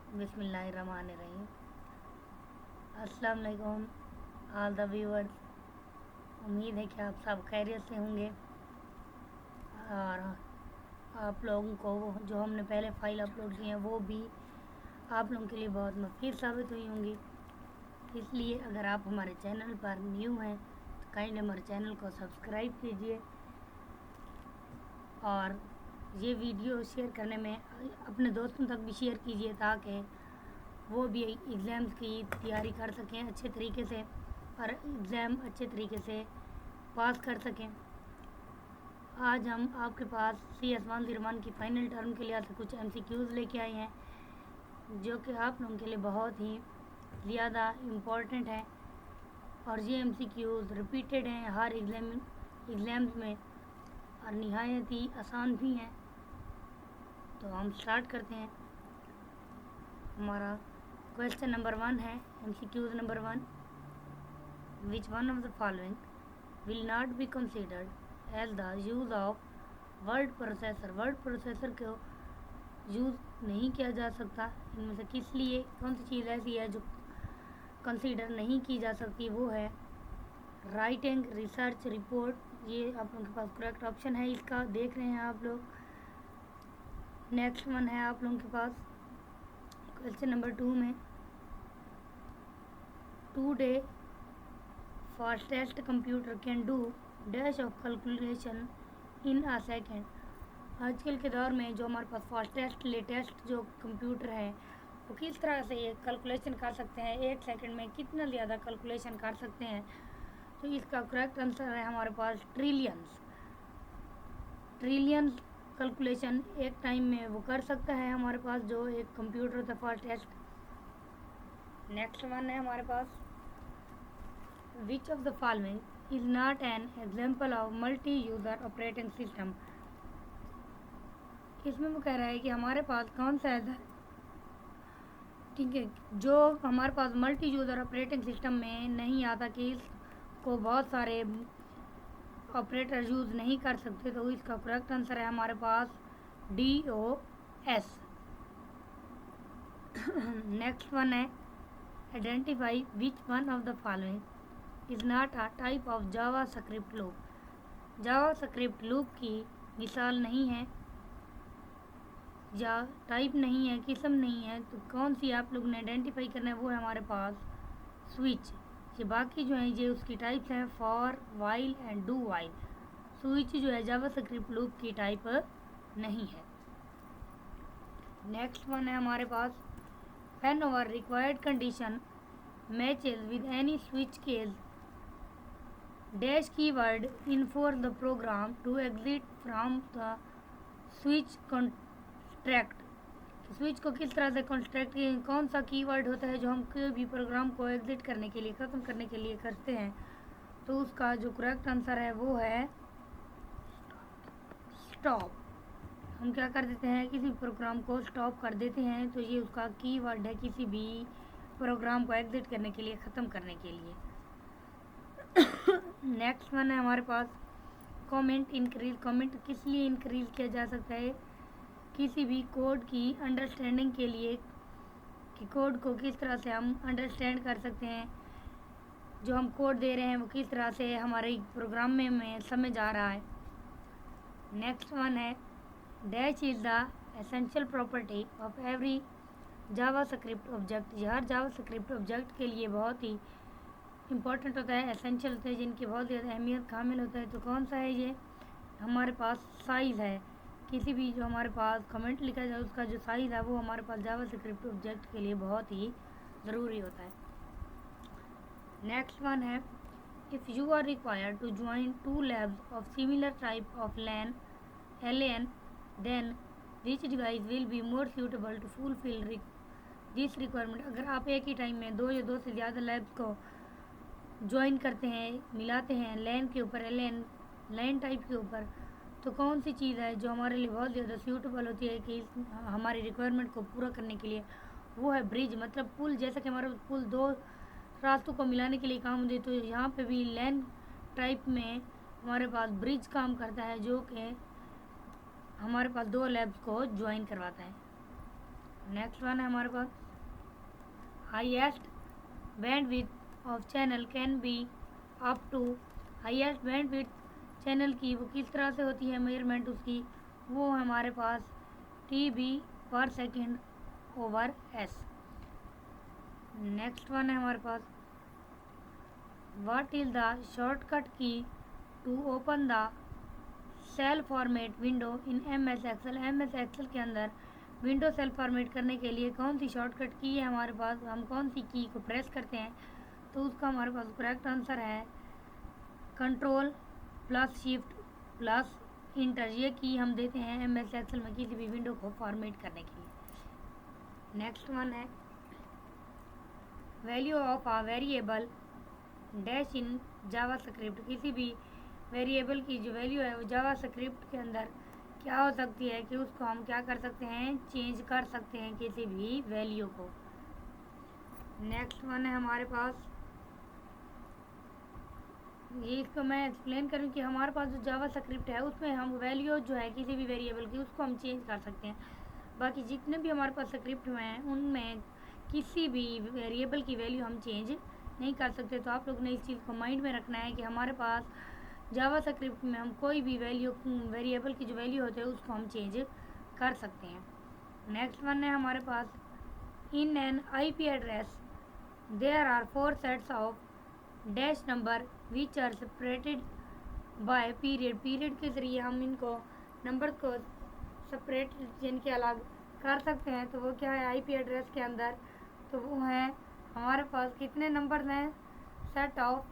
बिस्मिल्लाहिर्रहमानिर्रहीम। अस्सलाम वालेकुम ऑल द व्यूअर्स। उम्मीद है कि आप सब खैरियत से होंगे और आप लोगों को जो हमने पहले फ़ाइल अपलोड की हैं वो भी आप लोगों के लिए बहुत मुफीद साबित हुई होंगी। इसलिए अगर आप हमारे चैनल पर न्यू हैं तो काइंडली हमारे चैनल को सब्सक्राइब कीजिए और ये वीडियो शेयर करने में अपने दोस्तों तक भी शेयर कीजिए ताकि वो भी एग्ज़ाम्स की तैयारी कर सकें अच्छे तरीके से और एग्ज़ाम अच्छे तरीके से पास कर सकें। आज हम आपके पास CS101 की फ़ाइनल टर्म के लिहाज से कुछ MCQs लेके आए हैं जो कि आप लोगों के लिए बहुत ही ज़्यादा इम्पोर्टेंट है और ये MCQs रिपीटेड हैं हर एग्ज़ाम्स में और निहायत ही आसान भी हैं। तो हम स्टार्ट करते हैं। हमारा क्वेश्चन नंबर 1 है MCQs number 1। Which one of the following will not be considered as the use of word processor. Word processor को यूज़ नहीं किया जा सकता। इनमें से किस लिए कौन सी चीज़ ऐसी है जो कंसीडर नहीं की जा सकती? वो है राइटिंग रिसर्च रिपोर्ट। ये आप लोगों के पास करेक्ट ऑप्शन है, इसका देख रहे हैं आप लोग। नेक्स्ट वन है आप लोगों के पास क्वेश्चन नंबर 2 में today fastest computer can do dash of calculation in a second. आजकल के दौर में जो हमारे पास फास्टेस्ट लेटेस्ट जो कंप्यूटर है वो किस तरह से ये कैलकुलेशन कर सकते हैं, एक सेकंड में कितना ज़्यादा कैलकुलेशन कर सकते हैं? तो इसका करेक्ट आंसर है हमारे पास ट्रिलियंस कैलकुलेशन एक टाइम में वो कर सकता है हमारे पास जो एक कंप्यूटर होता है फास्टेस्ट। नेक्स्ट वन है हमारे पास which of the following is not an example of multi user operating system. इसमें वो कह रहा है कि हमारे पास कौन सा ऐसा, ठीक है, जो हमारे पास मल्टी यूज़र ऑपरेटिंग सिस्टम में नहीं आता कि इसको बहुत सारे ऑपरेटर यूज़ नहीं कर सकते। तो इसका करेक्ट आंसर है हमारे पास DOS। नेक्स्ट वन है identify which one of the following is not a type of Java script loop. Java script loop की मिसाल नहीं है या टाइप नहीं है, किस्म नहीं है। तो कौन सी आप लोग ने आइडेंटिफाई करना है? वो है हमारे पास स्विच। ये बाकी जो है ये उसकी टाइप्स हैं for, while and do while. Switch जो है जावा स्क्रिप्ट लूप की टाइप नहीं है। नेक्स्ट वन है हमारे पास when our required condition matches with any switch case dash keyword in for the program to exit from the switch contract. Switch को किस तरह से कॉन्ट्रैक्ट, कौन सा कीवर्ड होता है जो हम कोई भी प्रोग्राम को एग्जिट करने के लिए, ख़त्म करने के लिए करते हैं? तो उसका जो करेक्ट आंसर है वो है स्टॉप। हम क्या कर देते हैं, किसी प्रोग्राम को स्टॉप कर देते हैं। तो ये उसका कीवर्ड है किसी भी प्रोग्राम को एग्जिट करने के लिए, ख़त्म करने के लिए। नेक्स्ट वन है हमारे पास कमेंट इंक्रीज। कमेंट किस लिए इंक्रीज किया जा सकता है? किसी भी कोड की अंडरस्टैंडिंग के लिए कि कोड को किस तरह से हम अंडरस्टैंड कर सकते हैं, जो हम कोड दे रहे हैं वो किस तरह से हमारे प्रोग्राम में समझ आ रहा है। नेक्स्ट वन है dash is the essential property of every Java script object. ये हर जावा स्क्रिप्ट ऑब्जेक्ट के लिए बहुत ही इम्पोर्टेंट होता है, एसेंशियल होता है, जिनकी बहुत ज़्यादा अहमियत कामिल होता है। तो कौन सा है ये? हमारे पास साइज़ है। किसी भी जो हमारे पास कमेंट लिखा जाए उसका जो साइज़ है वो हमारे पास जावा स्क्रिप्ट ऑब्जेक्ट के लिए बहुत ही ज़रूरी होता है। नेक्स्ट वन है if you are required to join two labs of similar type of LAN then which device will be more suitable to fulfil this requirement. अगर आप एक ही टाइम में दो या दो से ज़्यादा लैब्स को ज्वाइन करते हैं, मिलाते हैं LAN के ऊपर, LAN टाइप के ऊपर, तो कौन सी चीज़ है जो हमारे लिए बहुत ज़्यादा सूटेबल होती है कि हमारी रिक्वायरमेंट को पूरा करने के लिए? वो है ब्रिज, मतलब पुल। जैसा कि हमारा पुल दो रास्तों को मिलाने के लिए काम होती है, तो यहाँ पे भी LAN टाइप में हमारे पास ब्रिज काम करता है जो कि हमारे पास दो लैब्स को ज्वाइन करवाता है। नेक्स्ट वन है हमारे पास highest bandwidth of channel can be up to. Highest bandwidth channel की वो किस तरह से होती है मेजरमेंट उसकी, वो हमारे पास TB/सेकेंड ओवर S। नेक्स्ट वन है हमारे पास what is the shortcut key to open the cell format window in MS Excel. MS Excel के अंदर विंडो सेल फॉर्मेट करने के लिए कौन सी शॉर्टकट की है हमारे पास, हम कौन सी की को प्रेस करते हैं, तो उसका हमारे पास करेक्ट आंसर है Ctrl+Shift+Enter। ये की हम देते हैं MS एक्सेल में किसी भी विंडो को फॉर्मेट करने के लिए। नेक्स्ट वन है value of a variable dash in JavaScript. किसी भी वेरिएबल की जो वैल्यू है वो जावास्क्रिप्ट के अंदर क्या हो सकती है कि उसको हम क्या कर सकते हैं, चेंज कर सकते हैं किसी भी वैल्यू को। नेक्स्ट वन है हमारे पास, ये इसको मैं एक्सप्लेन करूँ कि हमारे पास जो जावास्क्रिप्ट है उसमें हम वैल्यू जो है किसी भी वेरिएबल की उसको हम चेंज कर सकते हैं। बाकी जितने भी हमारे पास स्क्रिप्ट में हैं उनमें किसी भी वेरिएबल की वैल्यू हम चेंज नहीं कर सकते। तो आप लोग ने इस चीज़ को माइंड में रखना है कि हमारे पास जावास्क्रिप्ट में हम कोई भी वेरिएबल की जो वैल्यू होती है उसको हम चेंज कर सकते हैं। नेक्स्ट वन है हमारे पास in an IP address there are 4 sets of dash number which are separated by period. Period के ज़रिए हम इनको नंबर को सेपरेट जिनके अलग कर सकते हैं। तो वो क्या है IP एड्रेस के अंदर, तो वो है हमारे पास कितने नंबर हैं, सेट ऑफ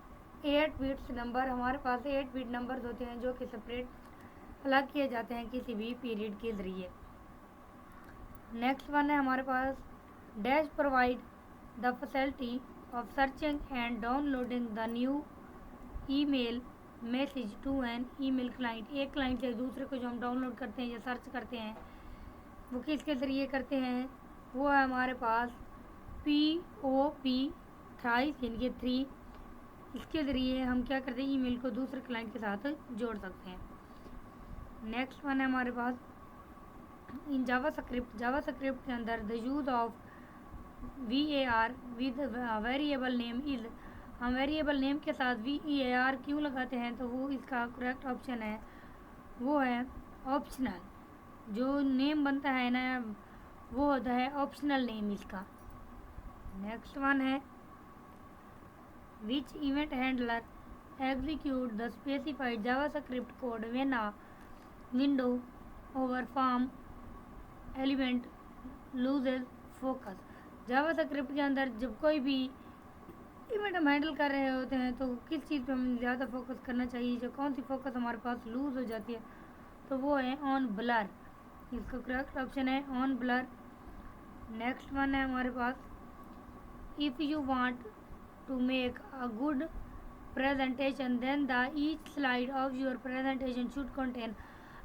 8 बिट्स नंबर। हमारे पास 8 बिट नंबर्स होते हैं जो कि सेपरेट अलग किए जाते हैं किसी भी पीरियड के ज़रिए। नेक्स्ट वन है हमारे पास dash provide the facility of searching and downloading the new email message to an email client. एक क्लाइंट से दूसरे को जो हम डाउनलोड करते हैं या सर्च करते हैं वो किसके ज़रिए करते हैं, वो है हमारे पास POP थ्राइस यानी कि 3। इसके ज़रिए हम क्या करते हैं, ईमेल को दूसरे क्लाइंट के साथ जोड़ सकते हैं। नेक्स्ट वन है हमारे पास इन जावास्क्रिप्ट के अंदर the use of VAR with variable name is. हम वेरिएबल नेम के साथ VAR क्यों लगाते हैं, तो वो इसका करेक्ट ऑप्शन है वो है ऑप्शनल। जो नेम बनता है ना वो होता है ऑप्शनल नेम इसका। नेक्स्ट वन है which event handler execute the specified JavaScript code when a window over form element loses focus. JavaScript के अंदर जब कोई भी इवेंट हम हैंडल कर रहे होते हैं तो किस चीज़ पे हमें ज़्यादा फोकस करना चाहिए, जो कौन सी फोकस हमारे पास लूज़ हो जाती है, तो वो है ऑन ब्लर। इसका करेक्ट ऑप्शन है ऑन ब्लर। नेक्स्ट वन है हमारे पास if you want to make a good presentation then the each slide of your presentation should contain.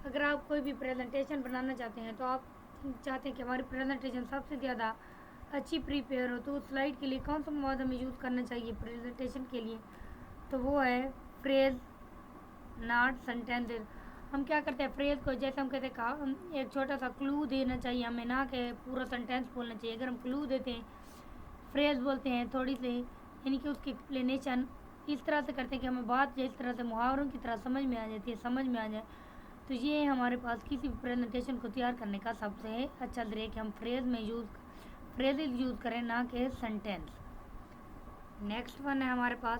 अगर आप कोई भी प्रेजेंटेशन बनाना चाहते हैं तो आप चाहते हैं कि हमारी प्रेजेंटेशन सबसे ज़्यादा अच्छी प्रिपेयर हो, तो उस स्लाइड के लिए कौन सा मॉड हमें यूज़ करना चाहिए प्रेजेंटेशन के लिए, तो वो है फ्रेज नॉट सेंटेंसेस। हम क्या करते हैं, फ्रेज को जैसे हम कहते हैं एक छोटा सा क्लू देना चाहिए हमें, ना कि पूरा सेंटेंस बोलना चाहिए। अगर हम क्लू देते हैं, फ्रेज बोलते हैं थोड़ी सी, यानी कि उसकी एक्सप्लेनेशन इस तरह से करते हैं कि हमें बात जिस तरह से मुहावरों की तरह समझ में आ जाती है, समझ में आ जाए, तो ये हमारे पास किसी भी प्रेजेंटेशन को तैयार करने का सबसे अच्छा तरीका कि हम फ्रेजेज यूज़ करें, ना कि सेंटेंस। नेक्स्ट वन है हमारे पास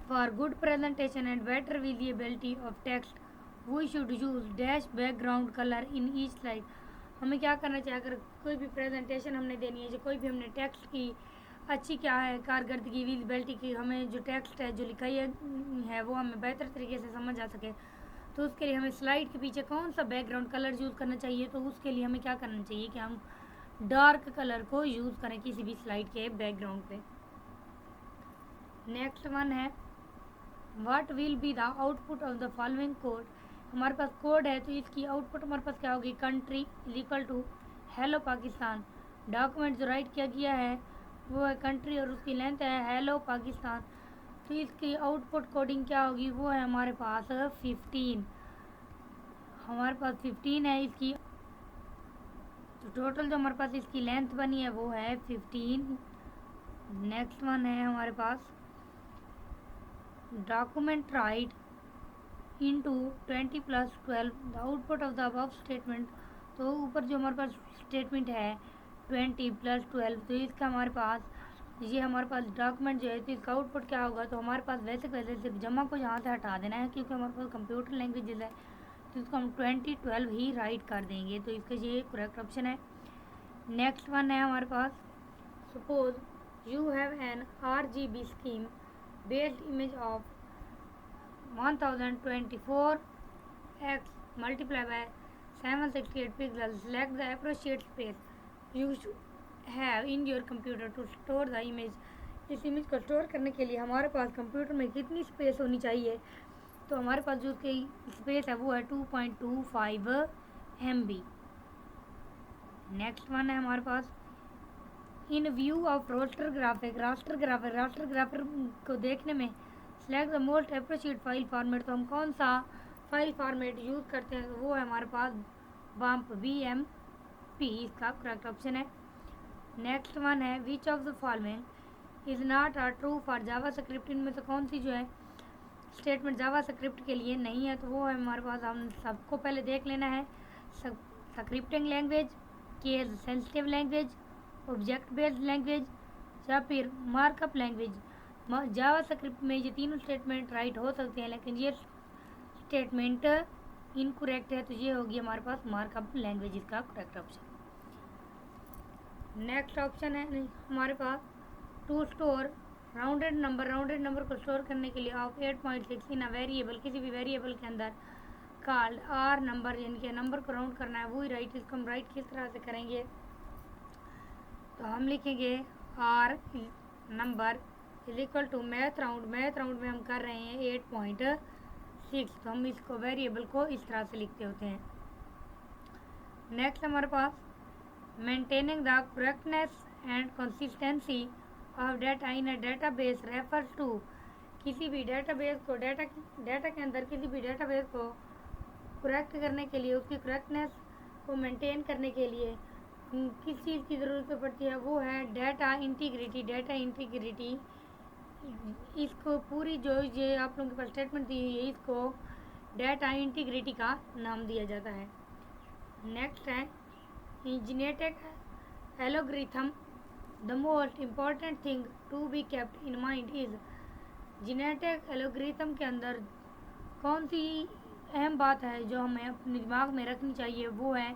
for good presentation and better visibility of text we should use dash background colour in each slide. हमें क्या करना चाहिए, अगर कोई भी प्रेजेंटेशन हमने देनी है, जो कोई भी हमने टेक्स्ट की अच्छी क्या है कारकर्दगी विजिबिलिटी की, हमें जो टेक्स्ट है जो लिखाई है वो हमें बेहतर तरीके से समझ आ सके, तो उसके लिए हमें स्लाइड के पीछे कौन सा बैकग्राउंड कलर यूज़ करना चाहिए, तो उसके लिए हमें क्या करना चाहिए कि हम डार्क कलर को यूज़ करें किसी भी स्लाइड के बैकग्राउंड पे। नेक्स्ट वन है what will be the output of the following code. हमारे पास कोड है तो इसकी आउटपुट हमारे पास क्या होगी, country is equal to hello Pakistan. Document जो राइट किया गया है वो है कंट्री और उसकी लेंथ है हेलो पाकिस्तान, तो इसकी आउटपुट कोडिंग क्या होगी, वो है हमारे पास 15। हमारे पास 15 है इसकी, तो तो टोटल जो हमारे पास इसकी लेंथ बनी है वो है 15। नेक्स्ट वन है हमारे पास document write into 20 + 12 the output of the above statement. तो ऊपर जो हमारे पास स्टेटमेंट है 20 + 12, तो इसका हमारे पास ये हमारे पास डॉक्यूमेंट जो है तो इसका आउटपुट क्या होगा, तो हमारे पास वैसे वैसे सिर्फ जमा को यहाँ से हटा देना है क्योंकि हमारे पास कंप्यूटर लैंग्वेज है, तो इसको हम 20 12 ही राइट कर देंगे। तो इसका ये करेक्ट ऑप्शन है। नेक्स्ट वन है हमारे पास suppose you have an RGB scheme based image of 1024x multiplied by 768 pixels. Select the appropriate space you should have in your computer to store the image. इस image को store करने के लिए हमारे पास कंप्यूटर में कितनी स्पेस होनी चाहिए, तो हमारे पास जो उसकी स्पेस है वो है 2.25 MB। नेक्स्ट वन है हमारे पास in view of raster graphic को देखने में select the most appropriate file format. तो हम कौन सा फाइल फॉर्मेट यूज़ करते हैं, तो वो है हमारे पास BMP, इसका करेक्ट ऑप्शन है। नेक्स्ट वन है which of the following is not a true for Java script. इनमें से कौन सी जो है स्टेटमेंट जावा स्क्रिप्ट के लिए नहीं है, तो वो है हमारे पास, हम सबको पहले देख लेना है। Scripting language, case sensitive language, object based language या फिर मार्कअप लैंग्वेज। जावा स्क्रिप्ट में ये तीनों स्टेटमेंट राइट हो सकते हैं, लेकिन ये स्टेटमेंट इनकरेक्ट है, तो ये होगी हमारे पास मार्कअप लैंग्वेज, इसका करेक्ट ऑप्शन। नेक्स्ट ऑप्शन है हमारे पास टू स्टोर राउंडेड नंबर को स्टोर करने के लिए ऑफ 8.6 इन अ वेरिएबल, किसी भी वेरिएबल के अंदर कॉल्ड आर नंबर, यानी कि नंबर को राउंड करना है, वही राइट। इसको हम राइट किस तरह से करेंगे, तो हम लिखेंगे R number is equal to math round में हम कर रहे हैं 8.6, तो हम इसको वेरिएबल को इस तरह से लिखते होते हैं। नेक्स्ट हमारे पास maintaining the correctness and consistency of data in a database refers to, किसी भी डेटाबेस को डाटा के अंदर किसी भी डेटाबेस को करेक्ट करने के लिए, उसकी करेक्टनेस को मेंटेन करने के लिए किस चीज़ की ज़रूरत पड़ती है, वो है डाटा इंटीग्रिटी। इसको पूरी जो ये आप लोगों के पास स्टेटमेंट दी हुई है, इसको डाटा इंटीग्रिटी का नाम दिया जाता है। नेक्स्ट है genetic algorithm the most important thing to be kept in mind is. Genetic algorithm के अंदर कौन सी अहम बात है जो हमें अपने दिमाग में रखनी चाहिए, वो है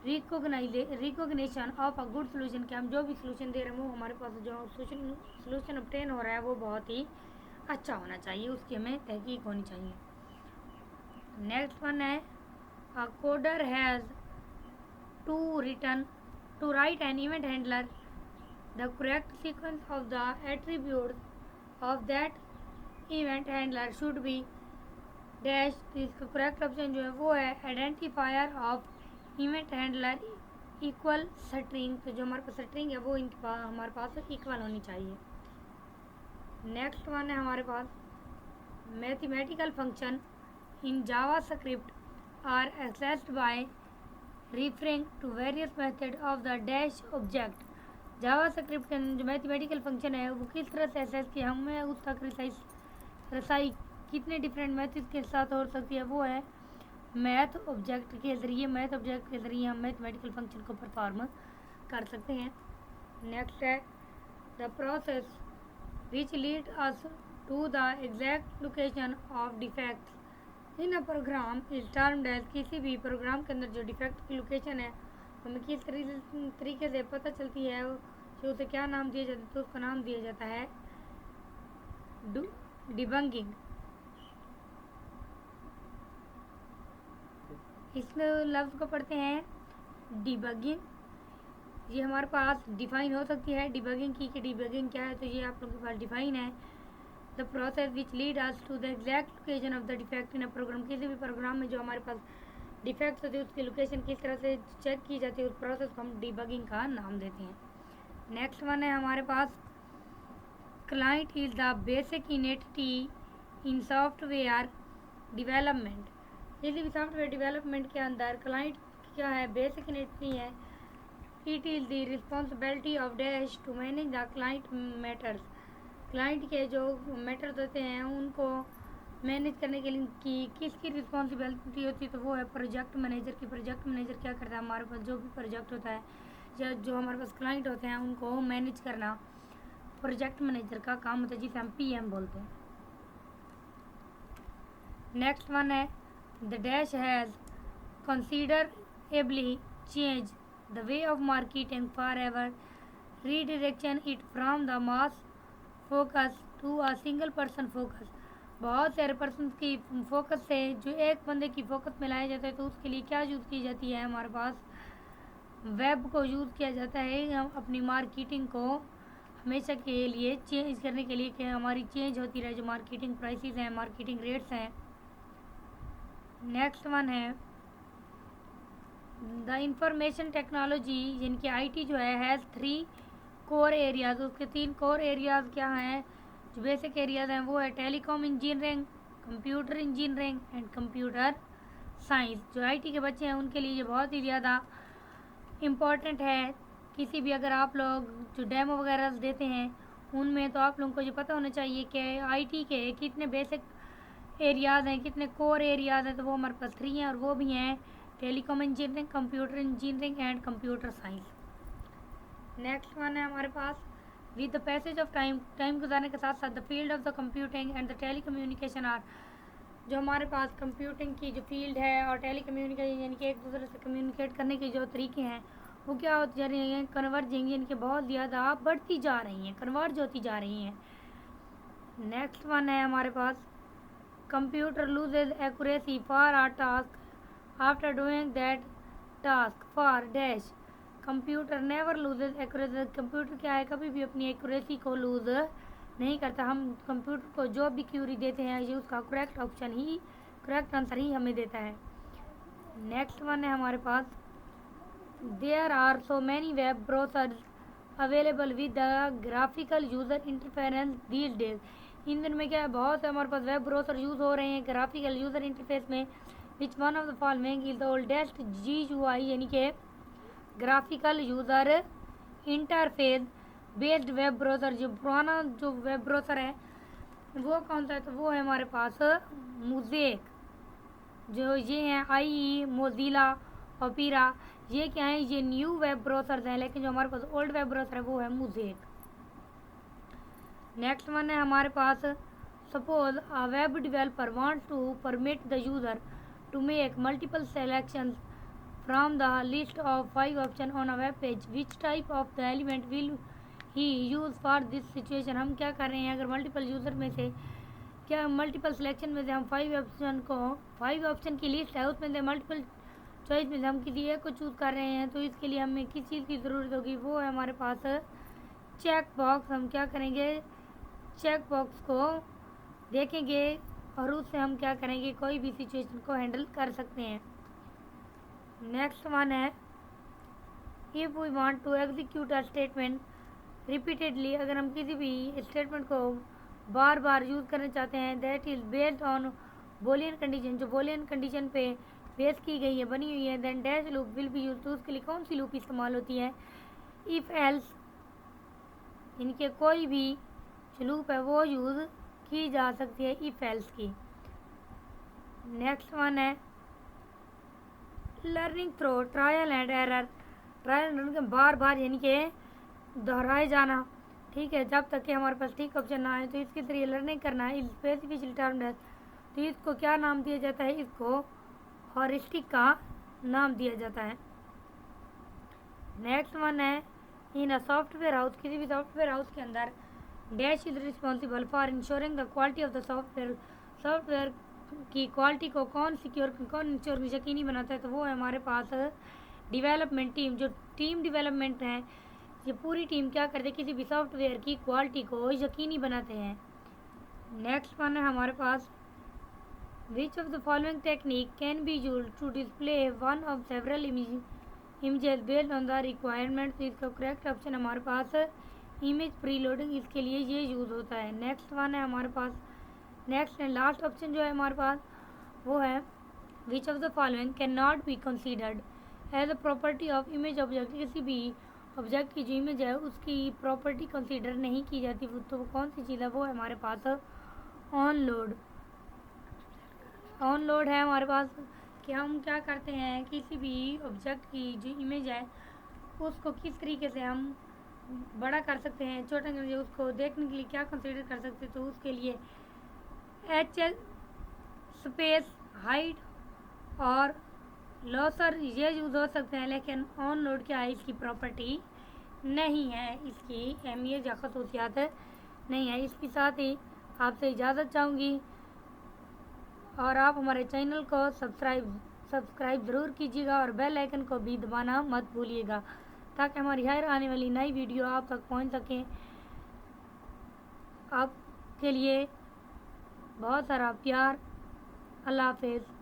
recognition of a good solution, कि हम जो भी सोल्यूशन दे रहे हैं वो हमारे पास जो सोल्यूशन ऑब्टेन हो रहा है वो बहुत ही अच्छा होना चाहिए, उसकी हमें तहकीक होनी चाहिए। नेक्स्ट वन है a coder has to write an event handler the correct sequence of the attributes of that event handler should be dash. इसका करेक्ट ऑप्शन जो है वो है identifier of event handler equal string, तो जो हमारे पास string है वो हमारे पास इक्वल होनी चाहिए। नेक्स्ट वन है हमारे पास mathematical function in JavaScript are accessed by referring to various method of the dash object. JavaScript के जो मैथमेटिकल फंक्शन है वो किस तरह से एक्सेस किया, हमें उस तक रसाई कितने डिफरेंट मेथड के साथ हो सकती है, वो है मैथ ऑब्जेक्ट के ज़रिए हम मैथमेटिकल फंक्शन को परफॉर्म कर सकते हैं। नेक्स्ट है the process which lead us to the exact location of defects in a program is termed as. किसी भी प्रोग्राम के अंदर जो डिफेक्ट की लोकेशन है हमें किस तरीके से पता चलती है, तो उसे क्या नाम दिया जाता है, तो उसका नाम दिया जाता है डिबगिंग। इस लफ्ज़ को पढ़ते हैं डिबगिंग। ये हमारे पास डिफाइन हो सकती है डिबगिंग की, कि डिबगिंग क्या है, तो ये आप लोगों के पास डिफाइन है the process which lead us to the exact location of the defect in a program. किसी भी प्रोग्राम में जो हमारे पास डिफेक्ट होती है उसकी लोकेशन किस तरह से चेक की जाती है, उस प्रोसेस को हम डिबगिंग का नाम देते हैं। नेक्स्ट वन है हमारे पास client is the basic entity in software development. किसी भी सॉफ्टवेयर डेवलपमेंट के अंदर क्लाइंट क्या है, बेसिक इनेटिटी है, it is the responsibility of dash to manage the client matters. Client के जो मैटर्स होते हैं उनको मैनेज करने के लिए किसकी रिस्पॉन्सिबिलिटी होती है, तो वो है प्रोजेक्ट मैनेजर की। प्रोजेक्ट मैनेजर क्या करता है, हमारे पास जो भी प्रोजेक्ट होता है या जो हमारे पास क्लाइंट होते हैं उनको मैनेज करना प्रोजेक्ट मैनेजर का काम होता है, जिसे हम PM बोलते हैं। नेक्स्ट वन है the dash has considerably changed the way of marketing forever, redirection it from the mass focus to a single person focus। बहुत सारे पर्सन की फोकस से जो एक बंदे की फोकस में लाया जाता है, तो उसके लिए क्या यूज़ की जाती है, हमारे पास वेब को यूज़ किया जाता है। हम अपनी मार्केटिंग को हमेशा के लिए चेंज करने के लिए कि हमारी चेंज होती रहे, जो मार्केटिंग प्राइसेस हैं, मार्केटिंग रेट्स हैं। नेक्स्ट वन है द इंफॉर्मेशन टेक्नोलॉजी यानी कि IT जो हैज़ 3 कोर एरियाज। उसके 3 कोर एरियाज क्या हैं, जो बेसिक एरियाज हैं वो है telecom engineering, computer engineering and computer science. जो IT के बच्चे हैं उनके लिए ये बहुत ही ज़्यादा इम्पॉर्टेंट है। किसी भी अगर आप लोग जो डेमो वगैरह देते हैं उनमें तो आप लोगों को ये पता होना चाहिए कि IT के कितने बेसिक एरियाज़ हैं, कितने कोर एरियाज़ हैं, तो वो हमारे पास 3 हैं और वो भी हैं telecom engineering, computer engineering and computer science. Next one है हमारे पास with the passage of time गुजारने के साथ साथ the field of the computing and the telecommunication are. जो हमारे पास कंप्यूटिंग की जो फील्ड है और टेलीकम्युनिकेशन यानी कि एक दूसरे से कम्युनिकेट करने के जो तरीके हैं वो क्या होती जा रही हैं, कन्वर्जिंग यानी कि बहुत ज़्यादा बढ़ती जा रही हैं, कन्वर्ज होती जा रही हैं। नेक्स्ट वन है हमारे पास computer loses accuracy for our task after doing that task for dash. Computer never loses accuracy. Computer क्या है, कभी भी अपनी एक्यूरेसी को लूज नहीं करता। हम कंप्यूटर को जो भी क्यूरी देते हैं ये उसका करेक्ट आंसर ही हमें देता है। नेक्स्ट वन है हमारे पास there are so many web browsers available with the graphical user interference these days. इन दिन में क्या है, बहुत से हमारे पास वेब ब्राउज़र यूज़ हो रहे हैं ग्राफिकल यूज़र इंटरफेस में। विच one of the following is the oldest GUI यानी कि graphical user interface based web browser. जो पुराना जो वेब ब्राउज़र है वो कौन सा है, तो वो है हमारे पास मोज़ेक। जो ये हैं IE, मोज़िला, ओपेरा, ये क्या है, ये न्यू वेब ब्राउज़र्स हैं, लेकिन जो हमारे पास ओल्ड वेब ब्राउज़र है वो है मोज़ेक। नेक्स्ट वन है हमारे पास suppose a web developer wants to permit the user to make multiple selections from the list of 5 options on a web page. Which type of the element will he use for this situation? हम क्या कर रहे हैं, अगर multiple user में से क्या multiple selection में से हम 5 ऑप्शन की लिस्ट है उसमें से मल्टीपल चॉइस में से हम किसी एक को चूज़ कर रहे हैं, तो इसके लिए हमें किस चीज़ की ज़रूरत होगी, वो है हमारे पास चेक बॉक्स। हम क्या करेंगे, चेक बॉक्स को देखेंगे और उससे हम क्या करेंगे, कोई भी सिचुएशन को हैंडल कर सकते हैं। नेक्स्ट वन है if we want to execute a statement repeatedly. अगर हम किसी भी स्टेटमेंट को बार बार यूज़ करना चाहते हैं that is based on Boolean condition, जो बोलियन कंडीशन पे बेस की गई है, बनी हुई है, then dash loop will be use. तो उसके लिए कौन सी लूप इस्तेमाल होती है, इफ़ एल्स, इनके कोई भी जो लूप है वो यूज़ की जा सकती है इफ एल्स की। नेक्स्ट वन है learning through trial and error. Trial and error बार बार यानी कि दोहराए जाना, ठीक है, जब तक कि हमारे पास ठीक ऑप्शन ना आए, तो इसके जरिए लर्निंग करना है। स्पेसिफिकली टर्म्ड है, तो इसको क्या नाम दिया जाता है, इसको हॉरिस्टिक का नाम दिया जाता है। नेक्स्ट वन है इन अ सॉफ्टवेयर हाउस। किसी भी सॉफ्टवेयर हाउस के अंदर dash is responsible for ensuring the quality of the software. Software की क्वालिटी को कौन इंश्योर यकीनी बनाता है, तो वो है हमारे पास डेवलपमेंट टीम। जो टीम डेवलपमेंट है, ये पूरी टीम क्या करते हैं, किसी भी सॉफ्टवेयर की क्वालिटी को यकीनी बनाते हैं। नेक्स्ट वन है हमारे पास which of the following technique can be used to display one of several images based on the requirement. तो इसका करेक्ट ऑप्शन हमारे पास इमेज प्रीलोडिंग, इसके लिए ये यूज़ होता है। नेक्स्ट वन है हमारे पास, नेक्स्ट एंड लास्ट ऑप्शन जो है हमारे पास वो है which of the following can not be considered as a property of image object, किसी भी ऑब्जेक्ट की जो इमेज है उसकी प्रॉपर्टी कंसीडर नहीं की जाती। तो वो कौन सी चीज़ है? वो है हमारे pass on load. On load है हमारे पास कि हम क्या करते हैं, किसी भी ऑब्जेक्ट की जो इमेज है उसको किस तरीके से हम बड़ा कर सकते हैं, छोटा कर सकते, उसको देखने के लिए क्या कंसीडर कर सकते हैं। तो उसके लिए एच स्पेस हाइट और लॉसर ये यूज़ हो सकते हैं, लेकिन ऑन लोड क्या है, इसकी प्रॉपर्टी नहीं है, इसकी अहमियत या खसूसियात नहीं है। इसके साथ ही आपसे इजाज़त चाहूँगी और आप हमारे चैनल को सब्सक्राइब ज़रूर कीजिएगा और बेल आइकन को भी दबाना मत भूलिएगा ताकि हमारी हर आने वाली नई वीडियो आप तक पहुंच सके। आपके लिए बहुत सारा प्यार। अल्लाह हाफ़िज़।